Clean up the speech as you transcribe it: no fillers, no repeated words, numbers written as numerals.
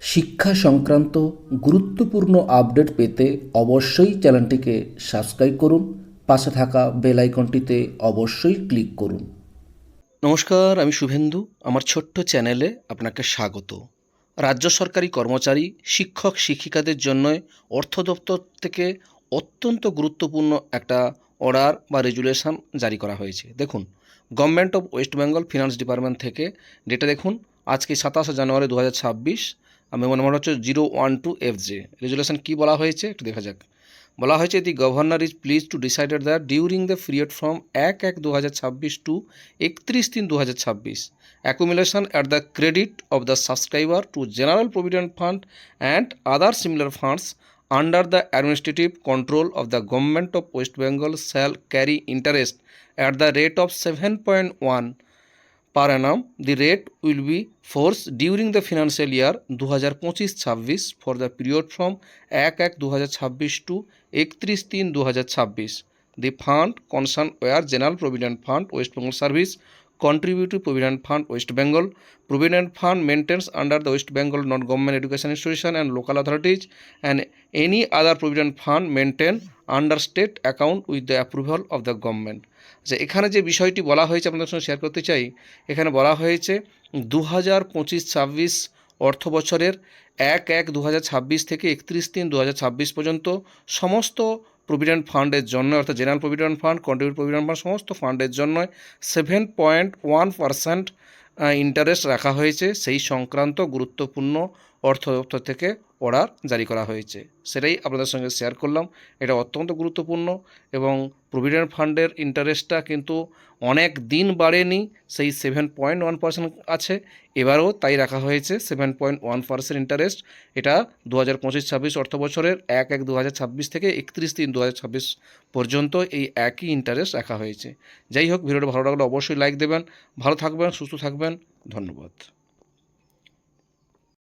শিক্ষা সংক্রান্ত গুরুত্বপূর্ণ আপডেট পেতে অবশ্যই চ্যানেলটিকে সাবস্ক্রাইব করুন, পাশে থাকা বেল আইকনটিতে অবশ্যই ক্লিক করুন। নমস্কার, আমি শুভেন্দু। আমার ছোট্ট চ্যানেলে আপনাকে স্বাগত। রাজ্য সরকারি কর্মচারী, শিক্ষক শিক্ষিকাদের জন্য অর্থ দপ্তর থেকে অত্যন্ত গুরুত্বপূর্ণ একটা অর্ডার বা রেজুলেশন জারি করা হয়েছে। দেখুন, government of West Bengal finance department থেকে ডেটা দেখুন, আজকে 27 জানুয়ারি 2026। আমি মনে হচ্ছে 012FJ রেজুলেশন কী বলা হয়েছে একটু দেখা যাক। বলা হয়েছে, the governor is pleased to decided that during the period from 1/1/2026 to 31/3/2026 accumulation at the credit of the subscriber to General Provident Fund and other similar funds under the administrative control of the Government of West Bengal shall carry interest at the rate of 7.1 per annum. The rate will be forced during the financial year 2025-26 for the period from 1/1/2026 to 31/3/2026. The fund concerned were General Provident Fund, West Bengal Service, Contributory Provident Fund, West Bengal, Provident Fund maintains under the West Bengal non-government education institution and local authorities, and any other Provident Fund maintained under state account with the approval of the government. যে এখানে যে বিষয়টি বলা হয়েছে আপনাদের সঙ্গে share করতে চাই, এখানে বলা হয়েছে 2025-26 অর্থ বছরের 1/1/2026 থেকে 31/3/2026 পর্যন্ত সমস্ত প্রভিডেন্ট ফান্ডের জন্য, অর্থাৎ general provident fund, contribute provident fund, সমস্ত ফান্ডের জন্য 7.1% ইন্টারেস্ট রাখা হয়েছে। সেই সংক্রান্ত গুরুত্বপূর্ণ অর্থ দপ্তর থেকে অর্ডার জারি করা হয়েছে, সেটাই আপনাদের সঙ্গে শেয়ার করলাম। এটা অত্যন্ত গুরুত্বপূর্ণ এবং প্রভিডেন্ট ফান্ডের ইন্টারেস্টটা কিন্তু অনেক দিন বাড়েনি, সেই 7.1% আছে, এবারও তাই রাখা হয়েছে 7.1% ইন্টারেস্ট। এটা 2025-26 অর্থ বছরের 1/1/2026 থেকে 31/3/2026 পর্যন্ত এই একই ইন্টারেস্ট রাখা হয়েছে। যাই হোক, ভিডিওটা ভালো লাগলে অবশ্যই লাইক দেবেন। ভালো থাকবেন, সুস্থ থাকবেন, ধন্যবাদ।